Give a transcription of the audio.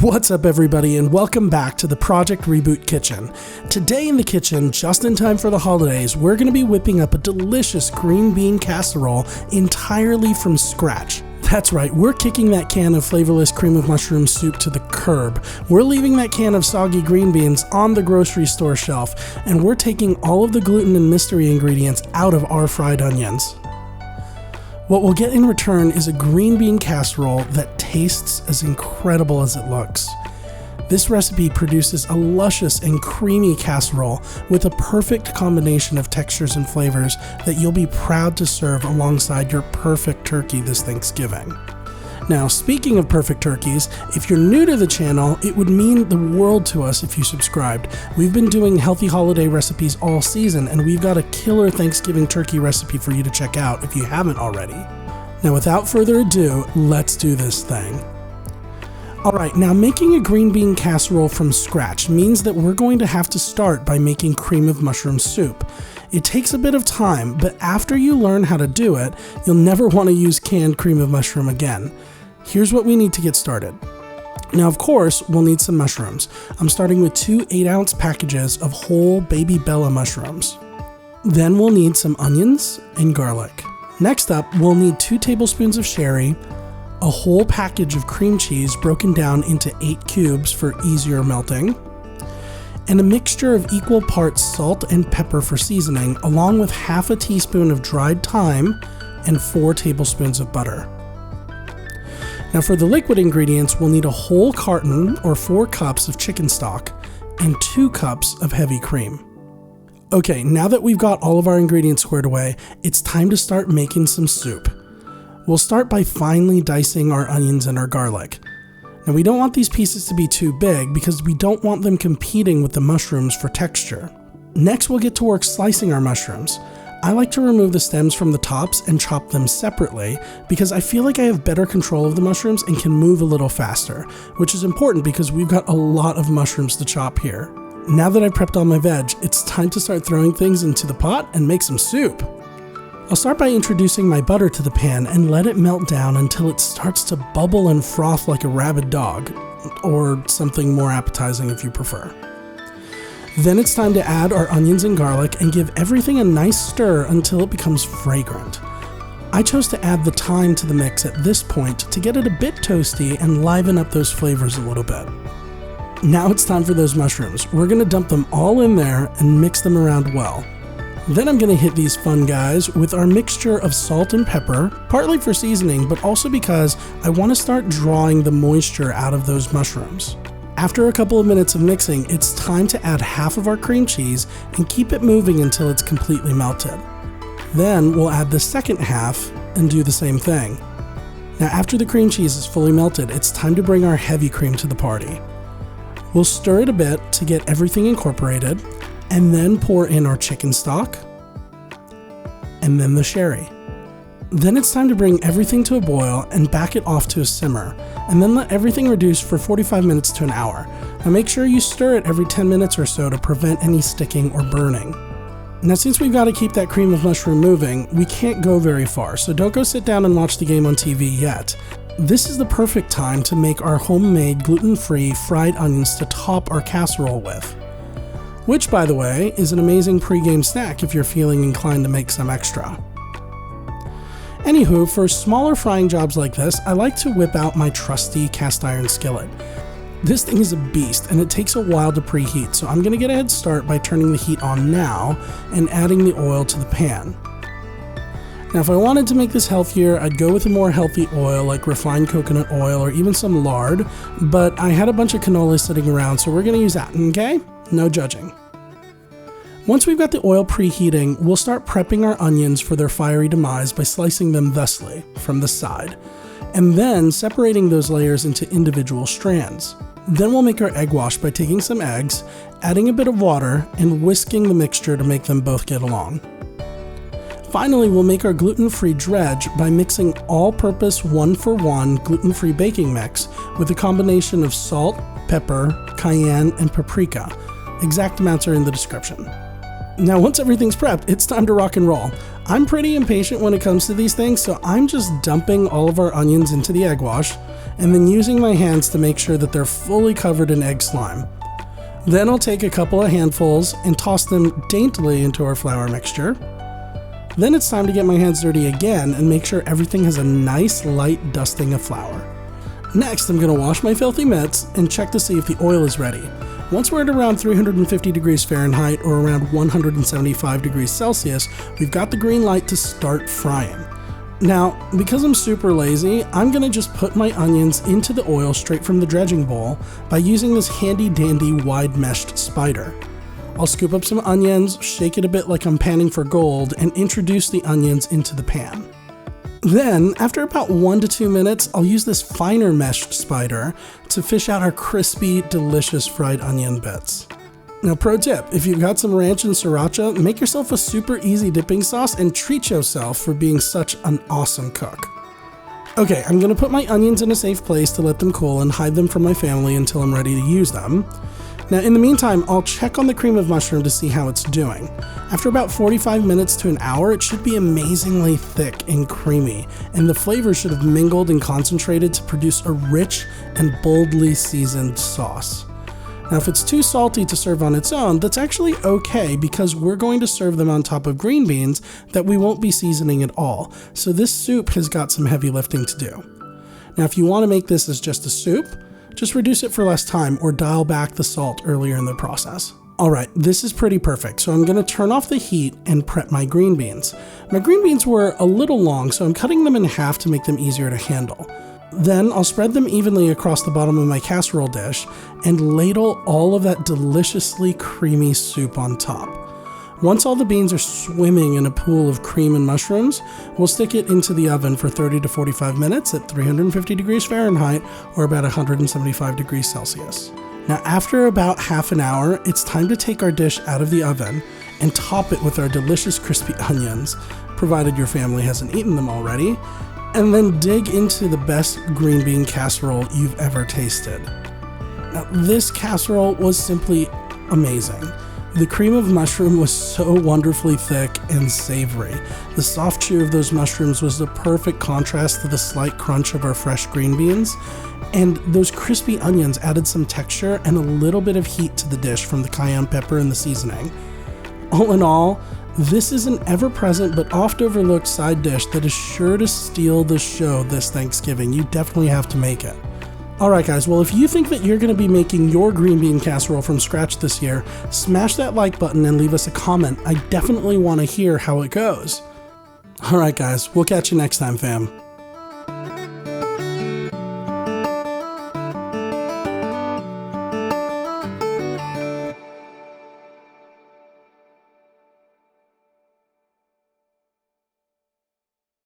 What's up everybody, and welcome back to the Project Reboot kitchen. Today in the kitchen, just in time for the holidays, we're going to be whipping up a delicious green bean casserole entirely from scratch. That's right, we're kicking that can of flavorless cream of mushroom soup to the curb. We're leaving that can of soggy green beans on the grocery store shelf, and we're taking all of the gluten and mystery ingredients out of our fried onions. What we'll get in return is a green bean casserole that tastes as incredible as it looks. This recipe produces a luscious and creamy casserole with a perfect combination of textures and flavors that you'll be proud to serve alongside your perfect turkey this Thanksgiving. Now, speaking of perfect turkeys, if you're new to the channel, it would mean the world to us if you subscribed. We've been doing healthy holiday recipes all season, and we've got a killer Thanksgiving turkey recipe for you to check out if you haven't already. Now, without further ado, let's do this thing. Alright, now making a green bean casserole from scratch means that we're going to have to start by making cream of mushroom soup. It takes a bit of time, but after you learn how to do it, you'll never want to use canned cream of mushroom again. Here's what we need to get started. Now, of course, we'll need some mushrooms. I'm starting with 2 8-ounce packages of whole baby Bella mushrooms. Then we'll need some onions and garlic. Next up, we'll need 2 tablespoons of sherry, a whole package of cream cheese broken down into 8 cubes for easier melting, and a mixture of equal parts salt and pepper for seasoning, along with half a teaspoon of dried thyme and 4 tablespoons of butter. Now for the liquid ingredients, we'll need a whole carton or 4 cups of chicken stock and 2 cups of heavy cream. Okay, now that we've got all of our ingredients squared away, it's time to start making some soup. We'll start by finely dicing our onions and our garlic. Now we don't want these pieces to be too big because we don't want them competing with the mushrooms for texture. Next, we'll get to work slicing our mushrooms. I like to remove the stems from the tops and chop them separately because I feel like I have better control of the mushrooms and can move a little faster, which is important because we've got a lot of mushrooms to chop here. Now that I've prepped all my veg, it's time to start throwing things into the pot and make some soup. I'll start by introducing my butter to the pan and let it melt down until it starts to bubble and froth like a rabid dog, or something more appetizing if you prefer. Then it's time to add our onions and garlic and give everything a nice stir until it becomes fragrant. I chose to add the thyme to the mix at this point to get it a bit toasty and liven up those flavors a little bit. Now it's time for those mushrooms. We're going to dump them all in there and mix them around well. Then I'm going to hit these fun guys with our mixture of salt and pepper, partly for seasoning, but also because I want to start drawing the moisture out of those mushrooms. After a couple of minutes of mixing, it's time to add half of our cream cheese and keep it moving until it's completely melted. Then we'll add the second half and do the same thing. Now after the cream cheese is fully melted, it's time to bring our heavy cream to the party. We'll stir it a bit to get everything incorporated, and then pour in our chicken stock, and then the sherry. Then it's time to bring everything to a boil and back it off to a simmer, and then let everything reduce for 45 minutes to an hour. Now make sure you stir it every 10 minutes or so to prevent any sticking or burning. Now since we've got to keep that cream of mushroom moving, we can't go very far, so don't go sit down and watch the game on TV yet. This is the perfect time to make our homemade gluten-free fried onions to top our casserole with. Which, by the way, is an amazing pre-game snack if you're feeling inclined to make some extra. Anywho, for smaller frying jobs like this, I like to whip out my trusty cast iron skillet. This thing is a beast and it takes a while to preheat, so I'm going to get a head start by turning the heat on now and adding the oil to the pan. Now if I wanted to make this healthier, I'd go with a more healthy oil like refined coconut oil or even some lard, but I had a bunch of canola sitting around, so we're going to use that, okay? No judging. Once we've got the oil preheating, we'll start prepping our onions for their fiery demise by slicing them thusly, from the side, and then separating those layers into individual strands. Then we'll make our egg wash by taking some eggs, adding a bit of water, and whisking the mixture to make them both get along. Finally, we'll make our gluten-free dredge by mixing all-purpose 1-for-1 gluten-free baking mix with a combination of salt, pepper, cayenne, and paprika. Exact amounts are in the description. Now once everything's prepped, it's time to rock and roll. I'm pretty impatient when it comes to these things, so I'm just dumping all of our onions into the egg wash, and then using my hands to make sure that they're fully covered in egg slime. Then I'll take a couple of handfuls and toss them daintily into our flour mixture. Then it's time to get my hands dirty again and make sure everything has a nice light dusting of flour. Next, I'm going to wash my filthy mitts and check to see if the oil is ready. Once we're at around 350 degrees Fahrenheit or around 175 degrees Celsius, we've got the green light to start frying. Now, because I'm super lazy, I'm going to just put my onions into the oil straight from the dredging bowl by using this handy dandy wide meshed spider. I'll scoop up some onions, shake it a bit like I'm panning for gold, and introduce the onions into the pan. Then, after about 1 to 2 minutes, I'll use this finer meshed spider to fish out our crispy, delicious fried onion bits. Now, pro tip, if you've got some ranch and sriracha, make yourself a super easy dipping sauce and treat yourself for being such an awesome cook. Okay, I'm going to put my onions in a safe place to let them cool and hide them from my family until I'm ready to use them. Now, in the meantime, I'll check on the cream of mushroom to see how it's doing. After about 45 minutes to an hour, it should be amazingly thick and creamy, and the flavors should have mingled and concentrated to produce a rich and boldly seasoned sauce. Now, if it's too salty to serve on its own, that's actually okay because we're going to serve them on top of green beans that we won't be seasoning at all, so this soup has got some heavy lifting to do. Now, if you want to make this as just a soup, just reduce it for less time or dial back the salt earlier in the process. Alright, this is pretty perfect, so I'm going to turn off the heat and prep my green beans. My green beans were a little long, so I'm cutting them in half to make them easier to handle. Then I'll spread them evenly across the bottom of my casserole dish and ladle all of that deliciously creamy soup on top. Once all the beans are swimming in a pool of cream and mushrooms, we'll stick it into the oven for 30 to 45 minutes at 350 degrees Fahrenheit or about 175 degrees Celsius. Now, after about half an hour, it's time to take our dish out of the oven and top it with our delicious crispy onions, provided your family hasn't eaten them already, and then dig into the best green bean casserole you've ever tasted. Now, this casserole was simply amazing. The cream of mushroom was so wonderfully thick and savory. The soft chew of those mushrooms was the perfect contrast to the slight crunch of our fresh green beans, and those crispy onions added some texture and a little bit of heat to the dish from the cayenne pepper and the seasoning. All in all, this is an ever-present but oft-overlooked side dish that is sure to steal the show this Thanksgiving. You definitely have to make it. Alright guys, well if you think that you're going to be making your green bean casserole from scratch this year, smash that like button and leave us a comment. I definitely want to hear how it goes. Alright guys, we'll catch you next time, fam.